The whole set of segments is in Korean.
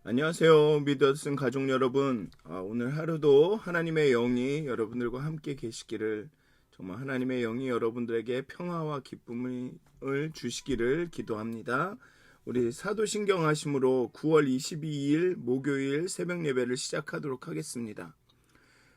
안녕하세요. 믿었은 가족 여러분. 오늘 하루도 하나님의 영이 여러분들과 함께 계시기를, 정말 하나님의 영이 여러분들에게 평화와 기쁨을 주시기를 기도합니다. 우리 사도신경 하심으로 9월 22일 목요일 새벽 예배를 시작하도록 하겠습니다.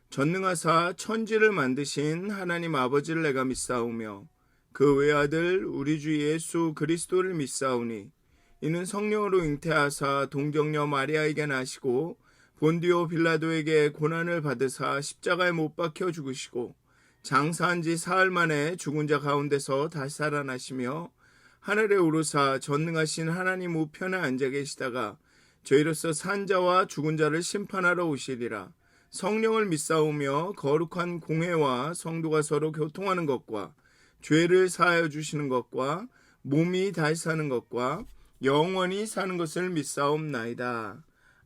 전능하사 천지를 만드신 하나님 아버지를 내가 믿사오며 그 외아들 우리 주 예수 그리스도를 믿사오니 이는 성령으로 잉태하사 동정녀 마리아에게 나시고 본디오 빌라도에게 고난을 받으사 십자가에 못 박혀 죽으시고 장사한 지 사흘 만에 죽은 자 가운데서 다시 살아나시며 하늘에 오르사 전능하신 하나님 우편에 앉아 계시다가 저희로서 산 자와 죽은 자를 심판하러 오시리라. 성령을 믿사오며 거룩한 공회와 성도가 서로 교통하는 것과 죄를 사하여 주시는 것과 몸이 다시 사는 것과 영원히 사는 것을 믿사옵나이다.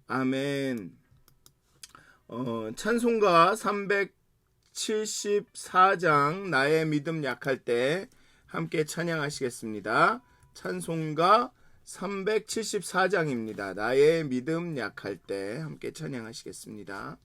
아멘. 찬송가 374장 나의 믿음 약할 때 함께 찬양하시겠습니다. 찬송가 374장입니다. 나의 믿음 약할 때 함께 찬양하시겠습니다.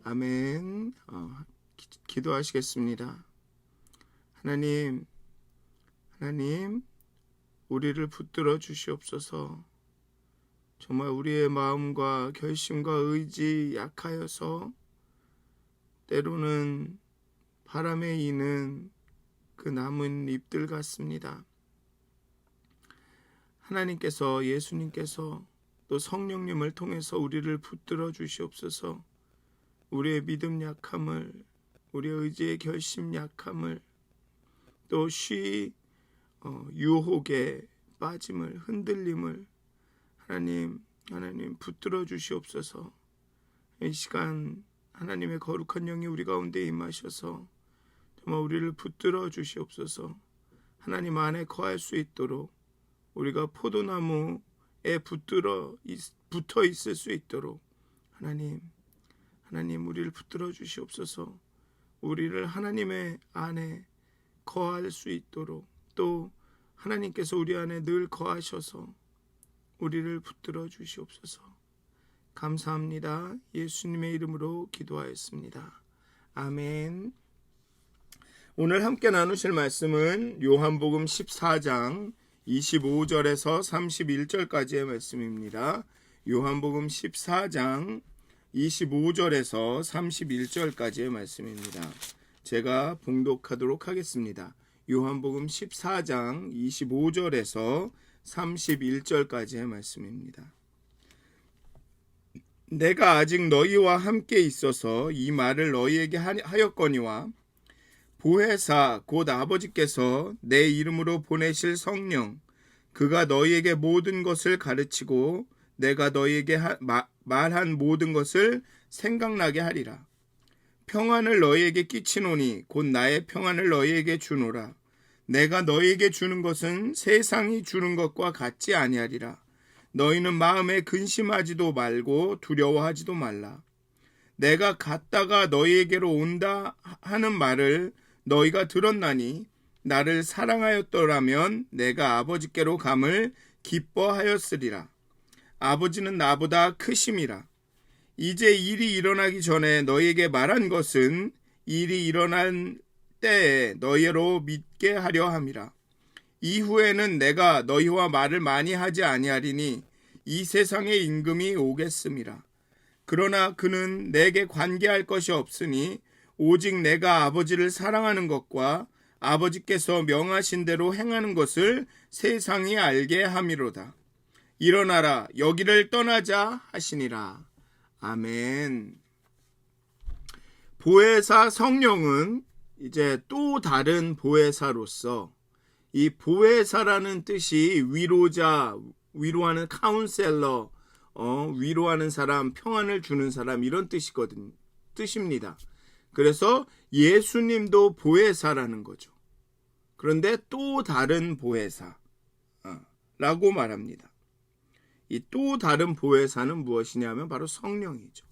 아멘. 기도하시겠습니다. 하나님, 우리를 붙들어 주시옵소서. 정말 우리의 마음과 결심과 의지 약하여서 때로는 바람에 이는 그 남은 잎들 같습니다. 하나님께서, 예수님께서 또 성령님을 통해서 우리를 붙들어 주시옵소서. 우리의 믿음 약함을, 우리의 의지의 결심 약함을, 또 유혹에 빠짐을, 흔들림을 하나님 붙들어 주시옵소서. 이 시간 하나님의 거룩한 영이 우리 가운데 임하셔서 정말 우리를 붙들어 주시옵소서. 하나님 안에 거할 수 있도록, 우리가 포도나무에 붙어 있을 수 있도록 하나님 우리를 붙들어 주시옵소서. 우리를 하나님의 안에 거할 수 있도록, 또 하나님께서 우리 안에 늘 거하셔서 우리를 붙들어 주시옵소서. 감사합니다. 예수님의 이름으로 기도하였습니다. 아멘. 오늘 함께 나누실 말씀은 요한복음 14장 25절에서 31절까지의 말씀입니다. 요한복음 14장 25절에서 31절까지의 말씀입니다. 제가 봉독하도록 하겠습니다. 요한복음 14장 25절에서 31절까지의 말씀입니다. 내가 아직 너희와 함께 있어서 이 말을 너희에게 하였거니와 보혜사 곧 아버지께서 내 이름으로 보내실 성령, 그가 너희에게 모든 것을 가르치고 내가 너희에게 말한 모든 것을 생각나게 하리라. 평안을 너희에게 끼치노니 곧 나의 평안을 너희에게 주노라. 내가 너희에게 주는 것은 세상이 주는 것과 같지 아니하리라. 너희는 마음에 근심하지도 말고 두려워하지도 말라. 내가 갔다가 너희에게로 온다 하는 말을 너희가 들었나니 나를 사랑하였더라면 내가 아버지께로 감을 기뻐하였으리라. 아버지는 나보다 크심이라. 이제 일이 일어나기 전에 너희에게 말한 것은 일이 일어난 때에 너희로 믿게 하려 함이라. 이후에는 내가 너희와 말을 많이 하지 아니하리니 이 세상의 임금이 오겠음이라. 그러나 그는 내게 관계할 것이 없으니 오직 내가 아버지를 사랑하는 것과 아버지께서 명하신 대로 행하는 것을 세상이 알게 함이로다. 일어나라, 여기를 떠나자 하시니라. 아멘. 보혜사 성령은 이제 또 다른 보혜사로서, 이 보혜사라는 뜻이 위로자, 위로하는 카운셀러, 위로하는 사람, 평안을 주는 사람, 이런 뜻입니다. 그래서 예수님도 보혜사라는 거죠. 그런데 또 다른 보혜사라고 말합니다. 이 또 다른 보혜사는 무엇이냐면 바로 성령이죠.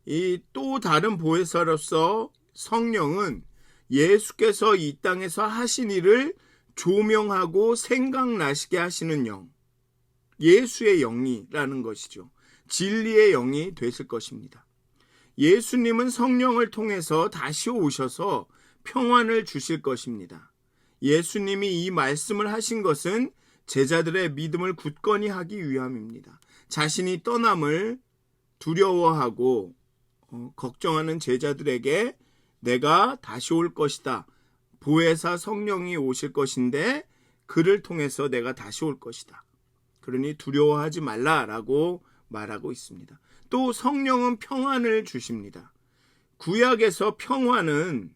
이 또 다른 보혜사로서 성령은 예수께서 이 땅에서 하신 일을 조명하고 생각나시게 하시는 영, 예수의 영이라는 것이죠. 진리의 영이 되실 것입니다. 예수님은 성령을 통해서 다시 오셔서 평안을 주실 것입니다. 예수님이 이 말씀을 하신 것은 제자들의 믿음을 굳건히 하기 위함입니다. 자신이 떠남을 두려워하고 걱정하는 제자들에게 내가 다시 올 것이다. 보혜사 성령이 오실 것인데 그를 통해서 내가 다시 올 것이다. 그러니 두려워하지 말라라고 말하고 있습니다. 또 성령은 평안을 주십니다. 구약에서 평안은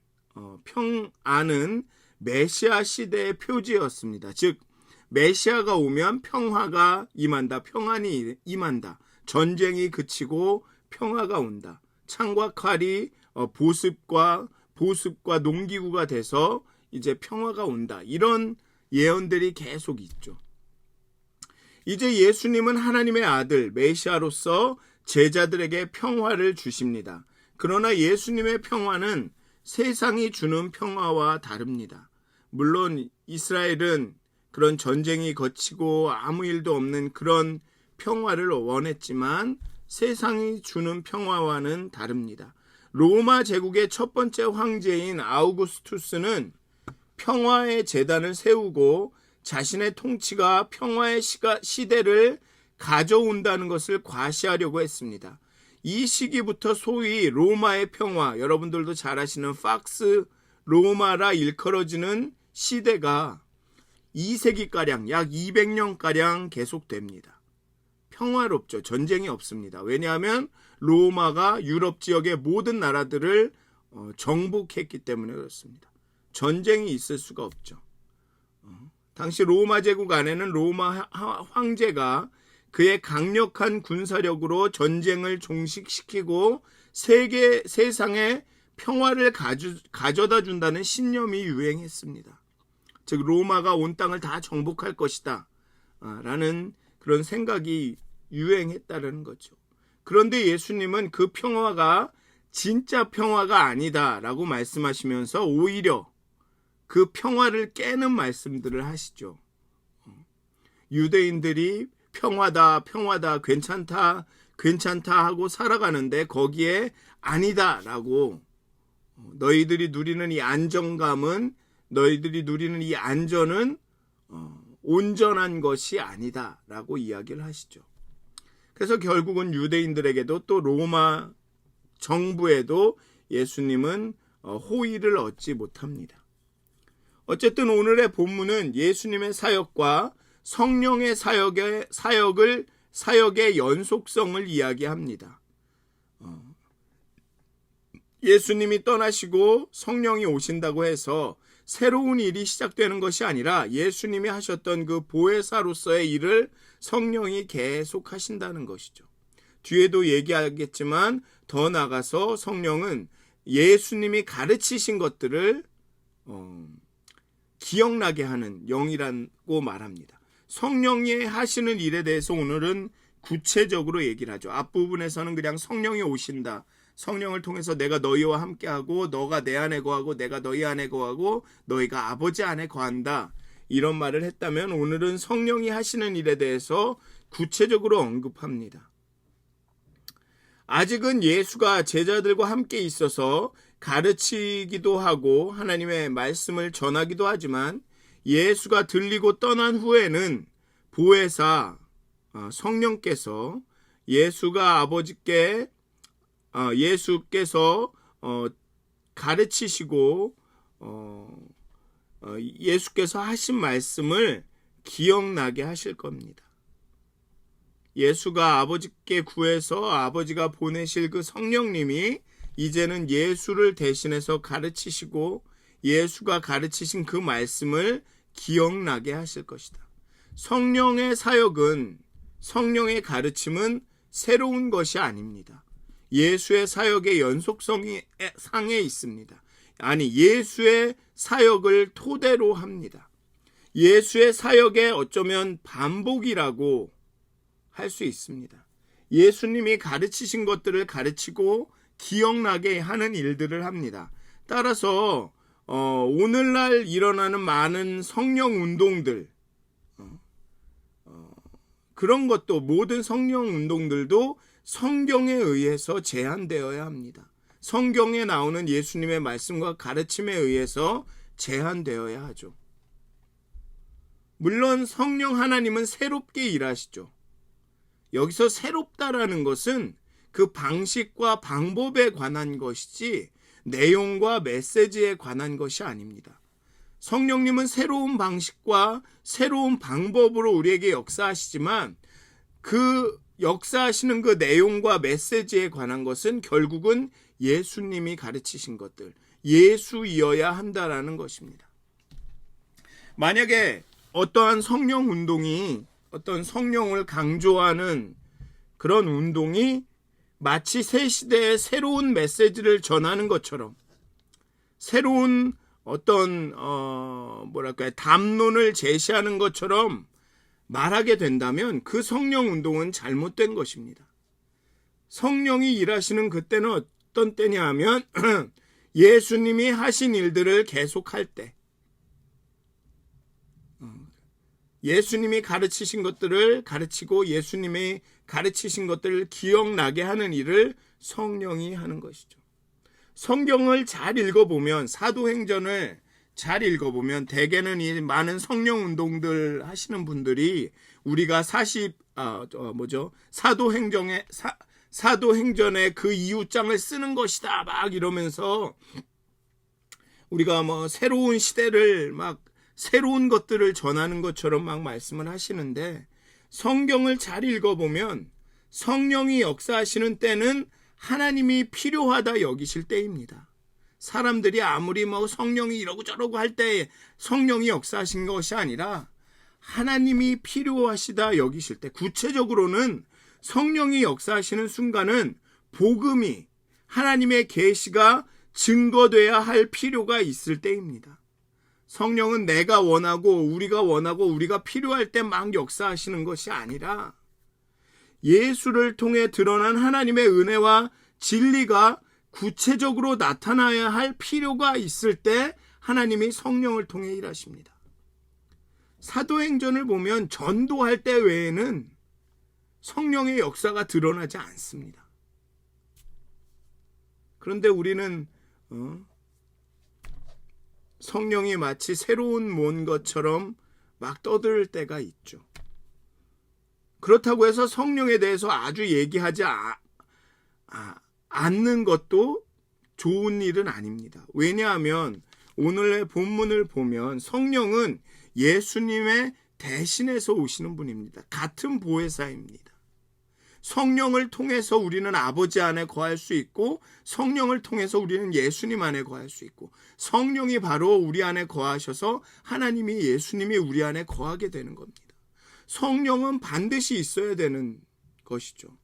메시아 시대의 표지였습니다. 즉 메시아가 오면 평화가 임한다. 평안이 임한다. 전쟁이 그치고 평화가 온다. 창과 칼이 보습과 농기구가 돼서 이제 평화가 온다. 이런 예언들이 계속 있죠. 이제 예수님은 하나님의 아들 메시아로서 제자들에게 평화를 주십니다. 그러나 예수님의 평화는 세상이 주는 평화와 다릅니다. 물론 이스라엘은 그런 전쟁이 거치고 아무 일도 없는 그런 평화를 원했지만 세상이 주는 평화와는 다릅니다. 로마 제국의 첫 번째 황제인 아우구스투스는 평화의 제단을 세우고 자신의 통치가 평화의 시대를 가져온다는 것을 과시하려고 했습니다. 이 시기부터 소위 로마의 평화, 여러분들도 잘 아시는 팍스 로마라 일컬어지는 시대가 2세기가량, 약 200년가량 계속됩니다. 평화롭죠. 전쟁이 없습니다. 왜냐하면 로마가 유럽 지역의 모든 나라들을 정복했기 때문에 그렇습니다. 전쟁이 있을 수가 없죠. 당시 로마 제국 안에는 로마 황제가 그의 강력한 군사력으로 전쟁을 종식시키고 세상에 평화를 가져다 준다는 신념이 유행했습니다. 즉 로마가 온 땅을 다 정복할 것이다 라는 그런 생각이 유행했다는 거죠. 그런데 예수님은 그 평화가 진짜 평화가 아니다 라고 말씀하시면서 오히려 그 평화를 깨는 말씀들을 하시죠. 유대인들이 평화다, 괜찮다 하고 살아가는데 거기에 아니다 라고, 너희들이 누리는 이 안정감은, 너희들이 누리는 이 안전은 온전한 것이 아니다 라고 이야기를 하시죠. 그래서 결국은 유대인들에게도 또 로마 정부에도 예수님은 호의를 얻지 못합니다. 어쨌든 오늘의 본문은 예수님의 사역과 성령의 사역의 연속성을 이야기합니다. 예수님이 떠나시고 성령이 오신다고 해서 새로운 일이 시작되는 것이 아니라 예수님이 하셨던 그 보혜사로서의 일을 성령이 계속 하신다는 것이죠. 뒤에도 얘기하겠지만 더 나아가서 성령은 예수님이 가르치신 것들을 기억나게 하는 영이라고 말합니다. 성령이 하시는 일에 대해서 오늘은 구체적으로 얘기를 하죠. 앞부분에서는 그냥 성령이 오신다, 성령을 통해서 내가 너희와 함께하고 너가 내 안에 거하고 내가 너희 안에 거하고 너희가 아버지 안에 거한다, 이런 말을 했다면 오늘은 성령이 하시는 일에 대해서 구체적으로 언급합니다. 아직은 예수가 제자들과 함께 있어서 가르치기도 하고 하나님의 말씀을 전하기도 하지만 예수가 들리고 떠난 후에는 보혜사 성령께서 예수께서 가르치시고 예수께서 하신 말씀을 기억나게 하실 겁니다. 예수가 아버지께 구해서 아버지가 보내실 그 성령님이 이제는 예수를 대신해서 가르치시고 예수가 가르치신 그 말씀을 기억나게 하실 것이다. 성령의 사역은, 성령의 가르침은 새로운 것이 아닙니다. 예수의 사역의 연속성이 상에 있습니다. 아니, 예수의 사역을 토대로 합니다. 예수의 사역의 어쩌면 반복이라고 할 수 있습니다. 예수님이 가르치신 것들을 가르치고 기억나게 하는 일들을 합니다. 따라서 오늘날 일어나는 많은 성령 운동들, 그런 것도, 모든 성령 운동들도 성경에 의해서 제한되어야 합니다. 성경에 나오는 예수님의 말씀과 가르침에 의해서 제한되어야 하죠. 물론 성령 하나님은 새롭게 일하시죠. 여기서 새롭다라는 것은 그 방식과 방법에 관한 것이지 내용과 메시지에 관한 것이 아닙니다. 성령님은 새로운 방식과 새로운 방법으로 우리에게 역사하시지만 그 역사하시는 그 내용과 메시지에 관한 것은 결국은 예수님이 가르치신 것들, 예수이어야 한다라는 것입니다. 만약에 어떠한 성령 운동이, 어떤 성령을 강조하는 그런 운동이 마치 새 시대의 새로운 메시지를 전하는 것처럼, 새로운 어떤 담론을 제시하는 것처럼 말하게 된다면 그 성령 운동은 잘못된 것입니다. 성령이 일하시는 그때는 어떤 때냐 하면 예수님이 하신 일들을 계속할 때, 예수님이 가르치신 것들을 가르치고 예수님이 가르치신 것들을 기억나게 하는 일을 성령이 하는 것이죠. 성경을 잘 읽어보면, 사도행전을 잘 읽어보면 대개는 이 많은 성령 운동들 하시는 분들이 우리가 사도행전의 그 이웃장을 쓰는 것이다 막 이러면서 우리가 뭐 새로운 시대를 막 새로운 것들을 전하는 것처럼 막 말씀을 하시는데, 성경을 잘 읽어보면 성령이 역사하시는 때는 하나님이 필요하다 여기실 때입니다. 사람들이 아무리 뭐 성령이 이러고 저러고 할 때 성령이 역사하신 것이 아니라 하나님이 필요하시다 여기실 때, 구체적으로는 성령이 역사하시는 순간은 복음이, 하나님의 계시가 증거돼야 할 필요가 있을 때입니다. 성령은 내가 원하고 우리가 필요할 때 막 역사하시는 것이 아니라 예수를 통해 드러난 하나님의 은혜와 진리가 구체적으로 나타나야 할 필요가 있을 때 하나님이 성령을 통해 일하십니다. 사도행전을 보면 전도할 때 외에는 성령의 역사가 드러나지 않습니다. 그런데 우리는 성령이 마치 새로운 뭔 것처럼 막 떠들 때가 있죠. 그렇다고 해서 성령에 대해서 아주 얘기하지 않는 것도 좋은 일은 아닙니다. 왜냐하면 오늘의 본문을 보면 성령은 예수님의 대신해서 오시는 분입니다. 같은 보혜사입니다. 성령을 통해서 우리는 아버지 안에 거할 수 있고, 성령을 통해서 우리는 예수님 안에 거할 수 있고, 성령이 바로 우리 안에 거하셔서 예수님이 우리 안에 거하게 되는 겁니다. 성령은 반드시 있어야 되는 것이죠.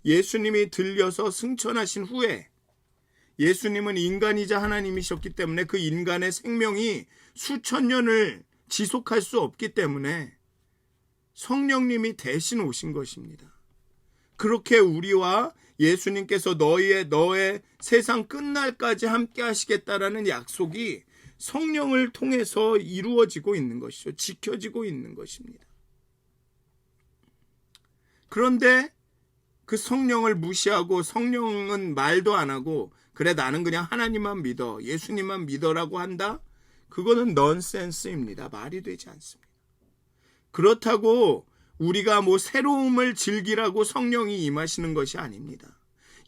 예수님이 들려서 승천하신 후에 예수님은 인간이자 하나님이셨기 때문에 그 인간의 생명이 수천 년을 지속할 수 없기 때문에 성령님이 대신 오신 것입니다. 그렇게 우리와 예수님께서 너의 세상 끝날까지 함께 하시겠다라는 약속이 성령을 통해서 이루어지고 있는 것이죠. 지켜지고 있는 것입니다. 그런데 그 성령을 무시하고 성령은 말도 안 하고 그래 나는 그냥 하나님만 믿어, 예수님만 믿어라고 한다? 그거는 넌센스입니다. 말이 되지 않습니다. 그렇다고 우리가 뭐 새로움을 즐기라고 성령이 임하시는 것이 아닙니다.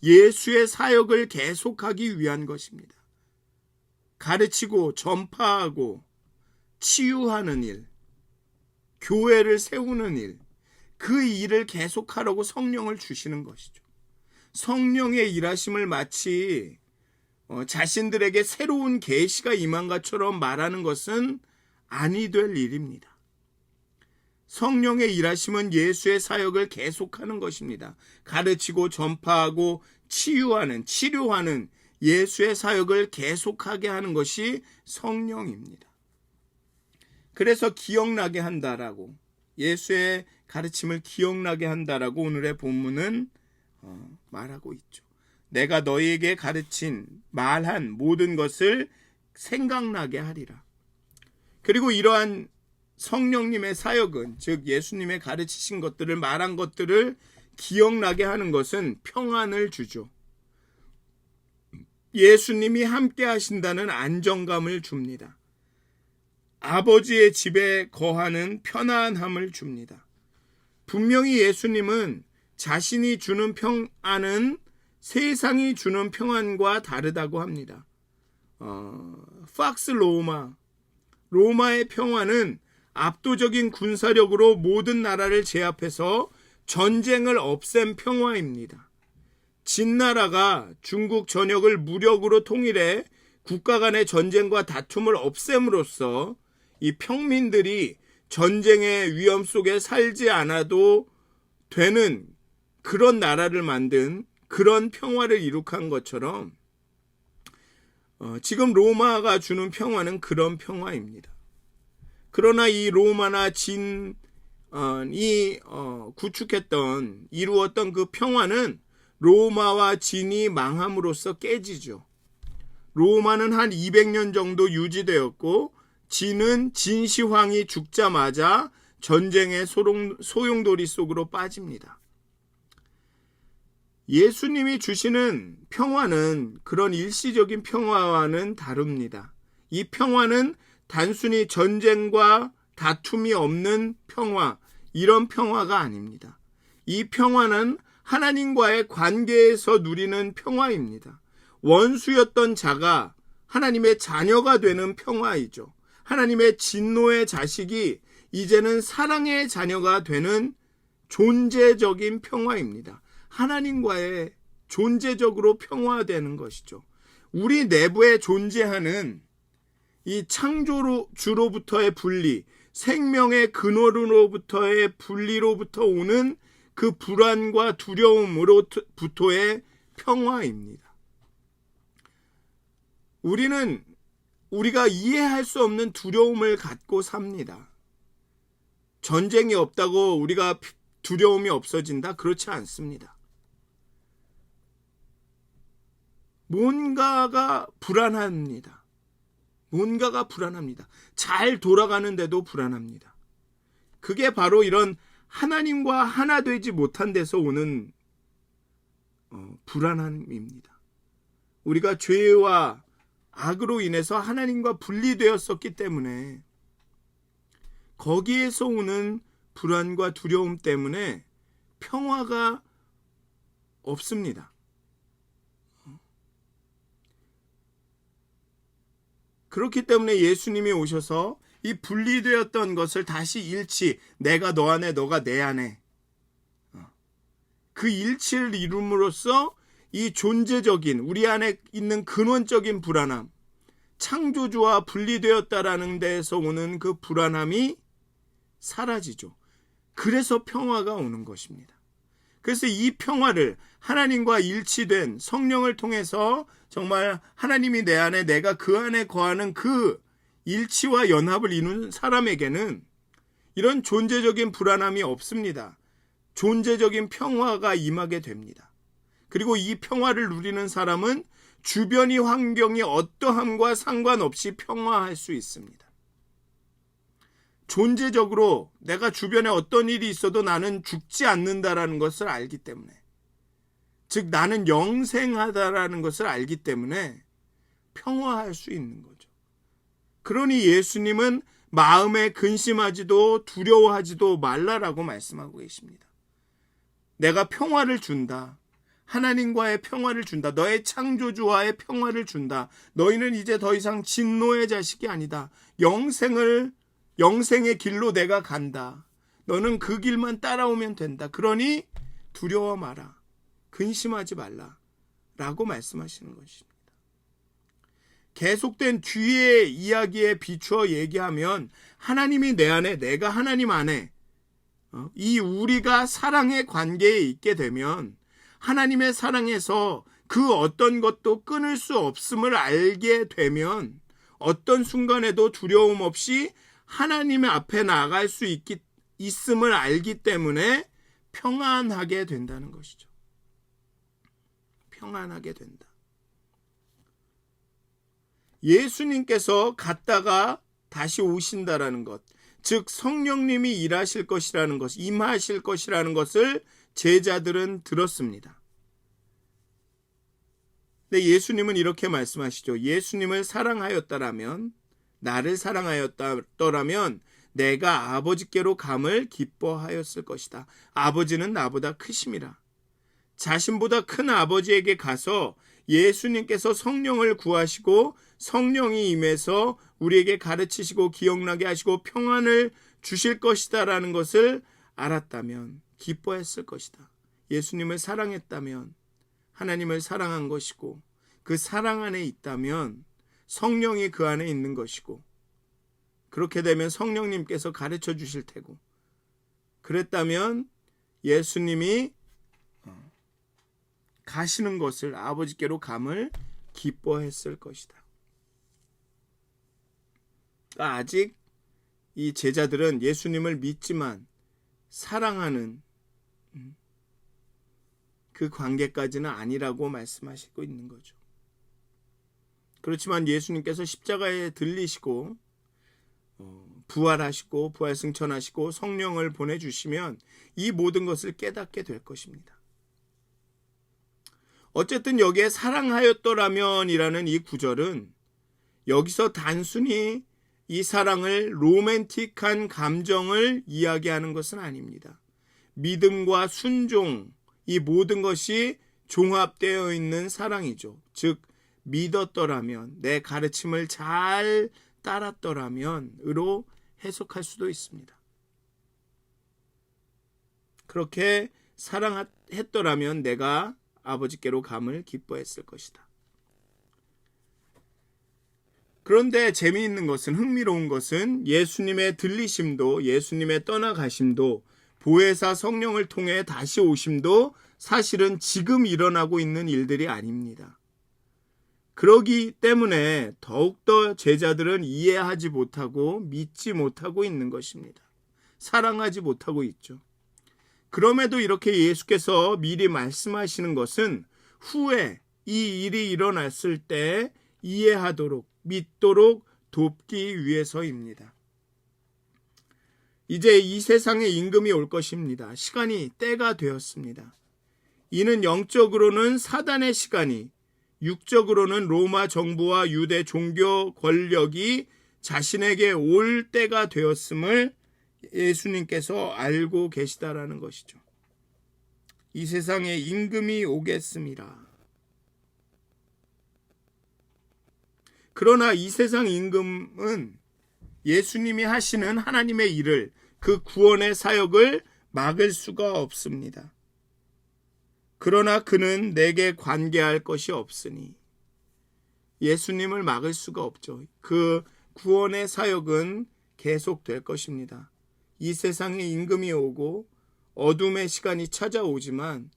예수의 사역을 계속하기 위한 것입니다. 가르치고 전파하고 치유하는 일, 교회를 세우는 일, 그 일을 계속하라고 성령을 주시는 것이죠. 성령의 일하심을 마치 자신들에게 새로운 계시가 임한 것처럼 말하는 것은 아니 될 일입니다. 성령의 일하심은 예수의 사역을 계속하는 것입니다. 가르치고 전파하고 치료하는 예수의 사역을 계속하게 하는 것이 성령입니다. 그래서 기억나게 한다라고, 예수의 가르침을 기억나게 한다라고 오늘의 본문은 말하고 있죠. 내가 너희에게 말한 모든 것을 생각나게 하리라. 그리고 이러한 성령님의 사역은, 즉 예수님의 가르치신 것들을, 말한 것들을 기억나게 하는 것은 평안을 주죠. 예수님이 함께 하신다는 안정감을 줍니다. 아버지의 집에 거하는 편안함을 줍니다. 분명히 예수님은 자신이 주는 평안은 세상이 주는 평안과 다르다고 합니다. 팍스 로마의 평안은 압도적인 군사력으로 모든 나라를 제압해서 전쟁을 없앤 평화입니다. 진나라가 중국 전역을 무력으로 통일해 국가 간의 전쟁과 다툼을 없앰으로써 이 평민들이 전쟁의 위험 속에 살지 않아도 되는 그런 나라를 만든 그런 평화를 이룩한 것처럼 지금 로마가 주는 평화는 그런 평화입니다. 그러나 이 로마나 진이 이루었던 그 평화는 로마와 진이 망함으로써 깨지죠. 로마는 한 200년 정도 유지되었고, 진은 진시황이 죽자마자 전쟁의 소용돌이 속으로 빠집니다. 예수님이 주시는 평화는 그런 일시적인 평화와는 다릅니다. 이 평화는 단순히 전쟁과 다툼이 없는 평화, 이런 평화가 아닙니다. 이 평화는 하나님과의 관계에서 누리는 평화입니다. 원수였던 자가 하나님의 자녀가 되는 평화이죠. 하나님의 진노의 자식이 이제는 사랑의 자녀가 되는 존재적인 평화입니다. 하나님과의 존재적으로 평화되는 것이죠. 우리 내부에 존재하는 이 창조주로부터의 분리, 생명의 근원으로부터의 분리로부터 오는 그 불안과 두려움으로부터의 평화입니다. 우리는 우리가 이해할 수 없는 두려움을 갖고 삽니다. 전쟁이 없다고 우리가 두려움이 없어진다? 그렇지 않습니다. 뭔가가 불안합니다. 뭔가가 불안합니다. 잘 돌아가는데도 불안합니다. 그게 바로 이런 하나님과 하나 되지 못한 데서 오는 불안함입니다. 우리가 죄와 악으로 인해서 하나님과 분리되었었기 때문에 거기에서 오는 불안과 두려움 때문에 평화가 없습니다. 그렇기 때문에 예수님이 오셔서 이 분리되었던 것을 다시 일치, 내가 너 안에, 너가 내 안에, 그 일치를 이룸으로써 이 존재적인, 우리 안에 있는 근원적인 불안함, 창조주와 분리되었다라는 데에서 오는 그 불안함이 사라지죠. 그래서 평화가 오는 것입니다. 그래서 이 평화를 하나님과 일치된 성령을 통해서 정말 하나님이 내 안에, 내가 그 안에 거하는 그 일치와 연합을 이루는 사람에게는 이런 존재적인 불안함이 없습니다. 존재적인 평화가 임하게 됩니다. 그리고 이 평화를 누리는 사람은 주변의 환경이 어떠함과 상관없이 평화할 수 있습니다. 존재적으로 내가 주변에 어떤 일이 있어도 나는 죽지 않는다라는 것을 알기 때문에, 즉 나는 영생하다라는 것을 알기 때문에 평화할 수 있는 거죠. 그러니 예수님은 마음에 근심하지도 두려워하지도 말라라고 말씀하고 계십니다. 내가 평화를 준다. 하나님과의 평화를 준다. 너의 창조주와의 평화를 준다. 너희는 이제 더 이상 진노의 자식이 아니다. 영생의 길로 내가 간다. 너는 그 길만 따라오면 된다. 그러니 두려워 마라. 근심하지 말라. 라고 말씀하시는 것입니다. 계속된 뒤의 이야기에 비추어 얘기하면 하나님이 내 안에, 내가 하나님 안에, 이 우리가 사랑의 관계에 있게 되면 하나님의 사랑에서 그 어떤 것도 끊을 수 없음을 알게 되면 어떤 순간에도 두려움 없이 하나님의 앞에 나아갈 수 있음을 알기 때문에 평안하게 된다는 것이죠. 평안하게 된다. 예수님께서 갔다가 다시 오신다라는 것, 즉 성령님이 일하실 것이라는 것, 임하실 것이라는 것을 제자들은 들었습니다. 근데 예수님은 이렇게 말씀하시죠. 예수님을 사랑하였다라면, 나를 사랑하였더라면 내가 아버지께로 감을 기뻐하였을 것이다. 아버지는 나보다 크심이라. 자신보다 큰 아버지에게 가서 예수님께서 성령을 구하시고 성령이 임해서 우리에게 가르치시고 기억나게 하시고 평안을 주실 것이다라는 것을 알았다면 기뻐했을 것이다. 예수님을 사랑했다면 하나님을 사랑한 것이고 그 사랑 안에 있다면 성령이 그 안에 있는 것이고 그렇게 되면 성령님께서 가르쳐 주실 테고 그랬다면 예수님이 가시는 것을 아버지께로 감을 기뻐했을 것이다. 아직 이 제자들은 예수님을 믿지만 사랑하는 그 관계까지는 아니라고 말씀하시고 있는 거죠. 그렇지만 예수님께서 십자가에 들리시고 부활하시고 부활승천하시고 성령을 보내주시면 이 모든 것을 깨닫게 될 것입니다. 어쨌든 여기에 사랑하였더라면 이라는 이 구절은 여기서 단순히 이 사랑을 로맨틱한 감정을 이야기하는 것은 아닙니다. 믿음과 순종, 이 모든 것이 종합되어 있는 사랑이죠. 즉 믿었더라면, 내 가르침을 잘 따랐더라면으로 해석할 수도 있습니다. 그렇게 사랑했더라면 내가 아버지께로 감을 기뻐했을 것이다. 그런데 재미있는 것은, 흥미로운 것은 예수님의 들리심도, 예수님의 떠나가심도, 보혜사 성령을 통해 다시 오심도 사실은 지금 일어나고 있는 일들이 아닙니다. 그러기 때문에 더욱더 제자들은 이해하지 못하고 믿지 못하고 있는 것입니다. 사랑하지 못하고 있죠. 그럼에도 이렇게 예수께서 미리 말씀하시는 것은 후에 이 일이 일어났을 때 이해하도록, 믿도록 돕기 위해서입니다. 이제 이 세상에 임금이 올 것입니다. 시간이, 때가 되었습니다. 이는 영적으로는 사단의 시간이, 육적으로는 로마 정부와 유대 종교 권력이 자신에게 올 때가 되었음을 예수님께서 알고 계시다라는 것이죠. 이 세상에 임금이 오겠습니다. 그러나 이 세상 임금은 예수님이 하시는 하나님의 일을, 그 구원의 사역을 막을 수가 없습니다. 그러나 그는 내게 관계할 것이 없으니, 예수님을 막을 수가 없죠. 그 구원의 사역은 계속될 것입니다. 이 세상에 임금이 오고 어둠의 시간이 찾아오지만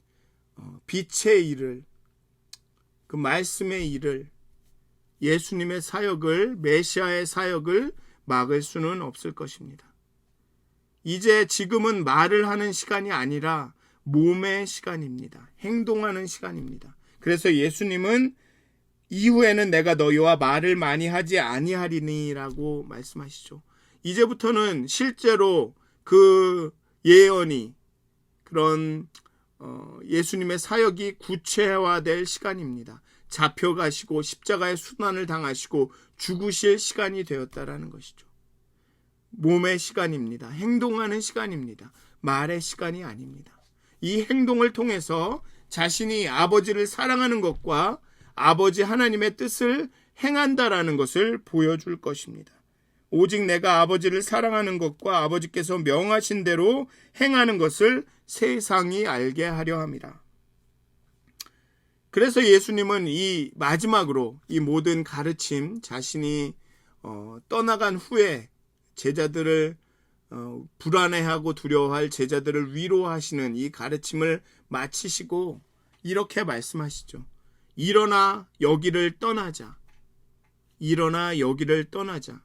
빛의 일을, 그 말씀의 일을, 예수님의 사역을, 메시아의 사역을 막을 수는 없을 것입니다. 이제 지금은 말을 하는 시간이 아니라 몸의 시간입니다. 행동하는 시간입니다. 그래서 예수님은 이후에는 내가 너희와 말을 많이 하지 아니하리니라고 말씀하시죠. 이제부터는 실제로 그 예언이, 그런 예수님의 사역이 구체화될 시간입니다. 잡혀가시고 십자가의 순환을 당하시고 죽으실 시간이 되었다라는 것이죠. 몸의 시간입니다. 행동하는 시간입니다. 말의 시간이 아닙니다. 이 행동을 통해서 자신이 아버지를 사랑하는 것과 아버지 하나님의 뜻을 행한다라는 것을 보여줄 것입니다. 오직 내가 아버지를 사랑하는 것과 아버지께서 명하신 대로 행하는 것을 세상이 알게 하려 함이라. 그래서 예수님은 이 마지막으로 이 모든 가르침, 자신이 떠나간 후에 제자들을 불안해하고 두려워할 제자들을 위로하시는 이 가르침을 마치시고 이렇게 말씀하시죠. 일어나 여기를 떠나자. 일어나 여기를 떠나자.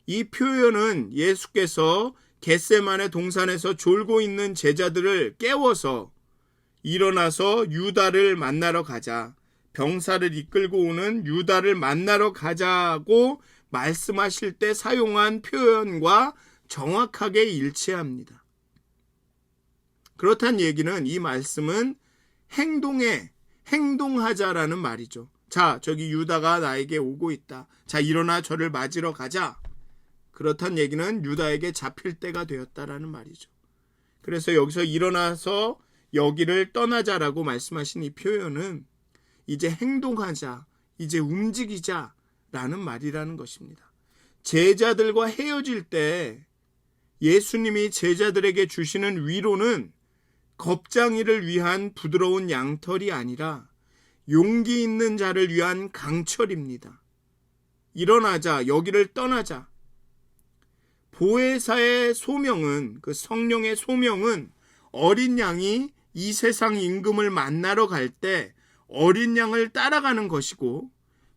이 표현은 예수께서 겟세마네 동산에서 졸고 있는 제자들을 깨워서 일어나서 유다를 만나러 가자, 병사를 이끌고 오는 유다를 만나러 가자고 말씀하실 때 사용한 표현과 정확하게 일치합니다. 그렇다는 얘기는, 이 말씀은 행동하자라는 말이죠. 자, 저기 유다가 나에게 오고 있다. 자, 일어나 저를 맞으러 가자. 그렇다는 얘기는 유다에게 잡힐 때가 되었다라는 말이죠. 그래서 여기서 일어나서 여기를 떠나자라고 말씀하신 이 표현은 이제 행동하자, 이제 움직이자라는 말이라는 것입니다. 제자들과 헤어질 때 예수님이 제자들에게 주시는 위로는 겁장이를 위한 부드러운 양털이 아니라 용기 있는 자를 위한 강철입니다. 일어나자, 여기를 떠나자. 보혜사의 소명은, 그 성령의 소명은 어린 양이 이 세상 임금을 만나러 갈 때 어린 양을 따라가는 것이고,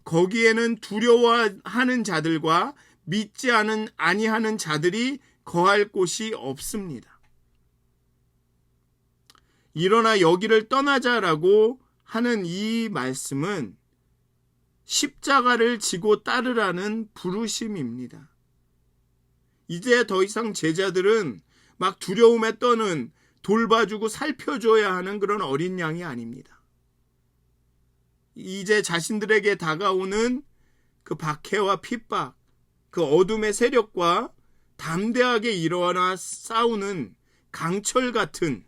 거기에는 두려워하는 자들과 믿지 아니하는 자들이 거할 곳이 없습니다. 일어나 여기를 떠나자라고 하는 이 말씀은 십자가를 지고 따르라는 부르심입니다. 이제 더 이상 제자들은 막 두려움에 떠는, 돌봐주고 살펴줘야 하는 그런 어린 양이 아닙니다. 이제 자신들에게 다가오는 그 박해와 핍박, 그 어둠의 세력과 담대하게 일어나 싸우는 강철 같은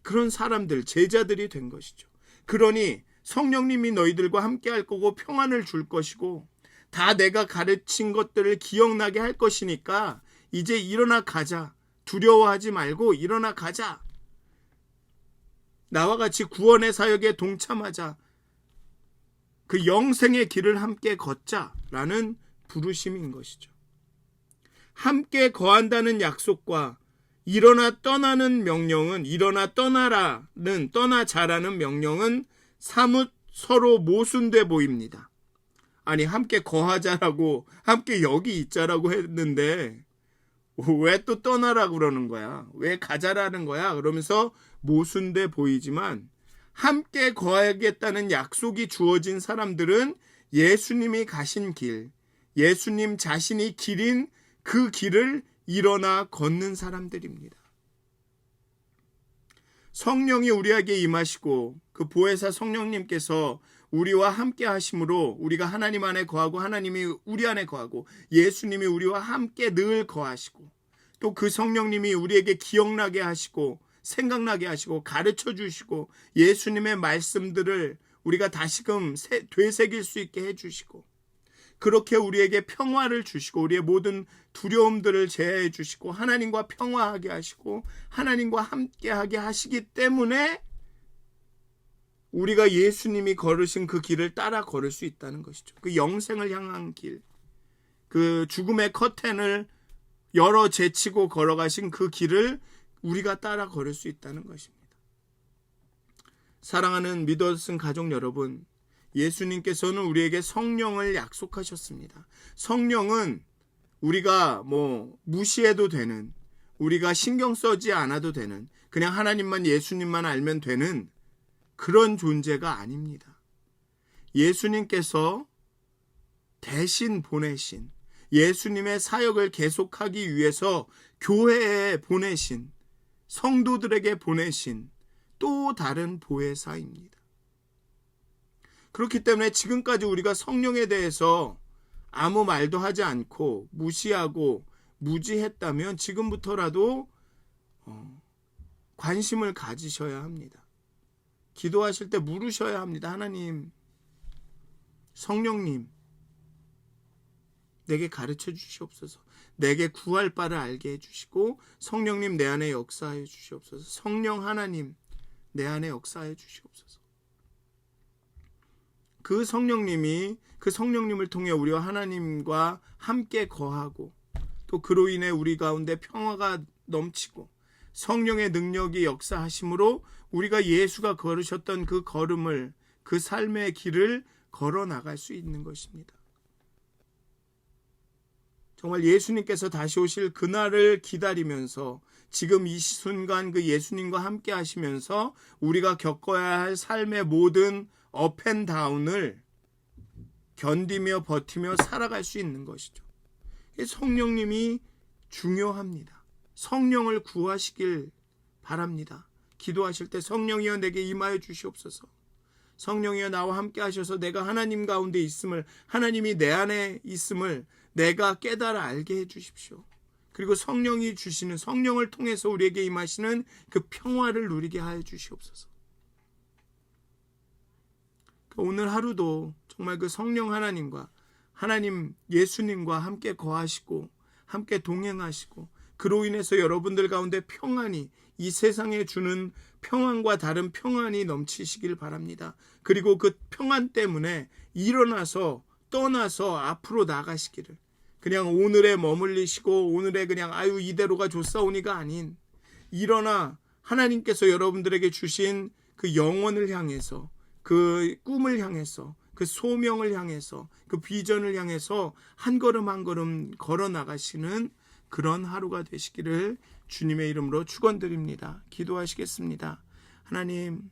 그런 사람들, 제자들이 된 것이죠. 그러니 성령님이 너희들과 함께 할 거고 평안을 줄 것이고 다 내가 가르친 것들을 기억나게 할 것이니까 이제 일어나 가자. 두려워하지 말고 일어나 가자. 나와 같이 구원의 사역에 동참하자. 그 영생의 길을 함께 걷자라는 부르심인 것이죠. 함께 거한다는 약속과 일어나 떠나는 명령은, 일어나 떠나라는, 떠나자라는 명령은 사뭇 서로 모순돼 보입니다. 아니, 함께 거하자라고, 함께 여기 있자라고 했는데 왜 또 떠나라고 그러는 거야? 왜 가자라는 거야? 그러면서 모순돼 보이지만 함께 거하겠다는 약속이 주어진 사람들은 예수님이 가신 길, 예수님 자신이 길인 그 길을 일어나 걷는 사람들입니다. 성령이 우리에게 임하시고 그 보혜사 성령님께서 우리와 함께 하심으로 우리가 하나님 안에 거하고 하나님이 우리 안에 거하고 예수님이 우리와 함께 늘 거하시고 또 그 성령님이 우리에게 기억나게 하시고 생각나게 하시고 가르쳐 주시고 예수님의 말씀들을 우리가 다시금 되새길 수 있게 해주시고 그렇게 우리에게 평화를 주시고 우리의 모든 두려움들을 제하해 주시고 하나님과 평화하게 하시고 하나님과 함께하게 하시기 때문에 우리가 예수님이 걸으신 그 길을 따라 걸을 수 있다는 것이죠. 그 영생을 향한 길, 그 죽음의 커튼을 열어 제치고 걸어가신 그 길을 우리가 따라 걸을 수 있다는 것입니다. 사랑하는 믿었은 가족 여러분, 예수님께서는 우리에게 성령을 약속하셨습니다. 성령은 우리가 무시해도 되는, 우리가 신경 쓰지 않아도 되는, 그냥 하나님만 예수님만 알면 되는 그런 존재가 아닙니다. 예수님께서 대신 보내신, 예수님의 사역을 계속하기 위해서 교회에 보내신, 성도들에게 보내신 또 다른 보혜사입니다. 그렇기 때문에 지금까지 우리가 성령에 대해서 아무 말도 하지 않고 무시하고 무지했다면 지금부터라도 관심을 가지셔야 합니다. 기도하실 때 물으셔야 합니다. 하나님, 성령님, 내게 가르쳐 주시옵소서. 내게 구할 바를 알게 해주시고 성령님 내 안에 역사해 주시옵소서. 성령 하나님 내 안에 역사해 주시옵소서. 그 성령님을 통해 우리와 하나님과 함께 거하고 또 그로 인해 우리 가운데 평화가 넘치고 성령의 능력이 역사하심으로 우리가 예수가 걸으셨던 그 걸음을, 그 삶의 길을 걸어 나갈 수 있는 것입니다. 정말 예수님께서 다시 오실 그날을 기다리면서 지금 이 순간 그 예수님과 함께 하시면서 우리가 겪어야 할 삶의 모든 업앤다운을 견디며 버티며 살아갈 수 있는 것이죠. 성령님이 중요합니다. 성령을 구하시길 바랍니다. 기도하실 때 성령이여 내게 임하여 주시옵소서. 성령이여 나와 함께 하셔서 내가 하나님 가운데 있음을, 하나님이 내 안에 있음을 내가 깨달아 알게 해 주십시오. 그리고 성령이 주시는, 성령을 통해서 우리에게 임하시는 그 평화를 누리게 하여 주시옵소서. 오늘 하루도 정말 그 성령 하나님과 하나님 예수님과 함께 거하시고 함께 동행하시고 그로 인해서 여러분들 가운데 평안이, 이 세상에 주는 평안과 다른 평안이 넘치시길 바랍니다. 그리고 그 평안 때문에 일어나서 떠나서 앞으로 나가시기를, 그냥 오늘에 머물리시고 오늘에 그냥 이대로가 좋사오니가 아닌, 일어나 하나님께서 여러분들에게 주신 그 영혼을 향해서, 그 꿈을 향해서, 그 소명을 향해서, 그 비전을 향해서 한 걸음 한 걸음 걸어 나가시는 그런 하루가 되시기를 주님의 이름으로 축원드립니다. 기도하시겠습니다. 하나님,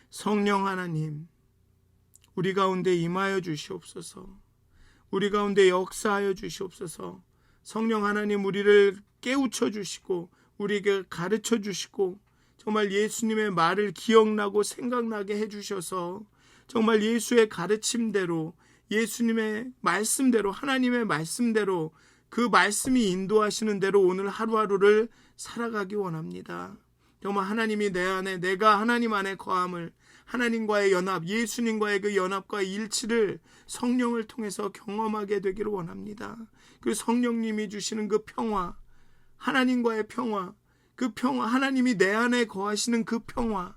성령 하나님, 우리 가운데 임하여 주시옵소서. 우리 가운데 역사하여 주시옵소서. 성령 하나님, 우리를 깨우쳐 주시고 우리에게 가르쳐 주시고 정말 예수님의 말을 기억나고 생각나게 해주셔서 정말 예수의 가르침대로, 예수님의 말씀대로, 하나님의 말씀대로, 그 말씀이 인도하시는 대로 오늘 하루하루를 살아가기 원합니다. 정말 하나님이 내 안에, 내가 하나님 안에 거함을, 하나님과의 연합, 예수님과의 그 연합과 일치를 성령을 통해서 경험하게 되기를 원합니다. 그 성령님이 주시는 그 평화, 하나님과의 평화, 그 평화, 하나님이 내 안에 거하시는 그 평화,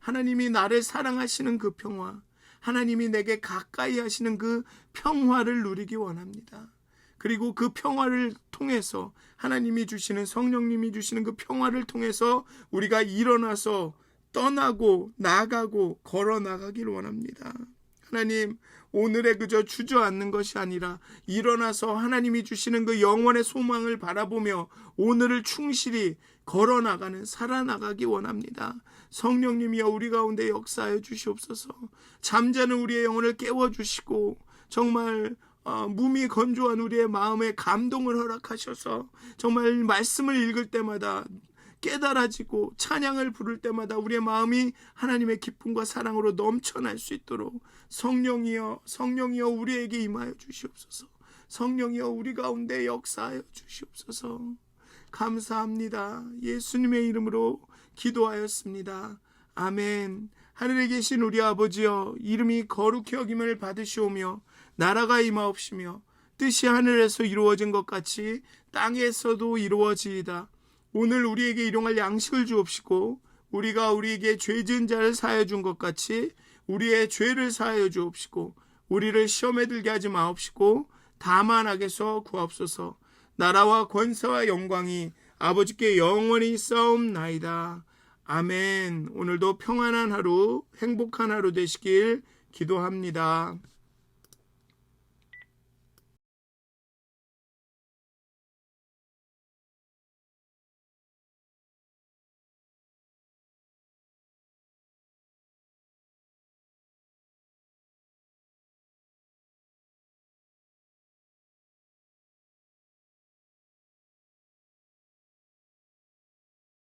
하나님이 나를 사랑하시는 그 평화, 하나님이 내게 가까이 하시는 그 평화를 누리기 원합니다. 그리고 그 평화를 통해서 하나님이 주시는, 성령님이 주시는 그 평화를 통해서 우리가 일어나서 떠나고 나가고 걸어 나가기를 원합니다. 하나님, 오늘에 그저 주저앉는 것이 아니라 일어나서 하나님이 주시는 그 영원의 소망을 바라보며 오늘을 충실히 걸어 나가는, 살아나가기 원합니다. 성령님이여 우리 가운데 역사하여 주시옵소서. 잠자는 우리의 영혼을 깨워주시고 정말 몸이 건조한 우리의 마음에 감동을 허락하셔서 정말 말씀을 읽을 때마다 깨달아지고 찬양을 부를 때마다 우리의 마음이 하나님의 기쁨과 사랑으로 넘쳐날 수 있도록 성령이여 우리에게 임하여 주시옵소서. 성령이여 우리 가운데 역사하여 주시옵소서. 감사합니다. 예수님의 이름으로 기도하였습니다. 아멘. 하늘에 계신 우리 아버지여, 이름이 거룩히 여김을 받으시오며 나라가 임하옵시며 뜻이 하늘에서 이루어진 것 같이 땅에서도 이루어지이다. 오늘 우리에게 일용할 양식을 주옵시고 우리가 우리에게 죄 지은 자를 사하여 준 것 같이 우리의 죄를 사하여 주옵시고 우리를 시험에 들게 하지 마옵시고 다만 악에서 구하옵소서. 나라와 권세와 영광이 아버지께 영원히 있사옵나이다. 아멘. 오늘도 평안한 하루, 행복한 하루 되시길 기도합니다.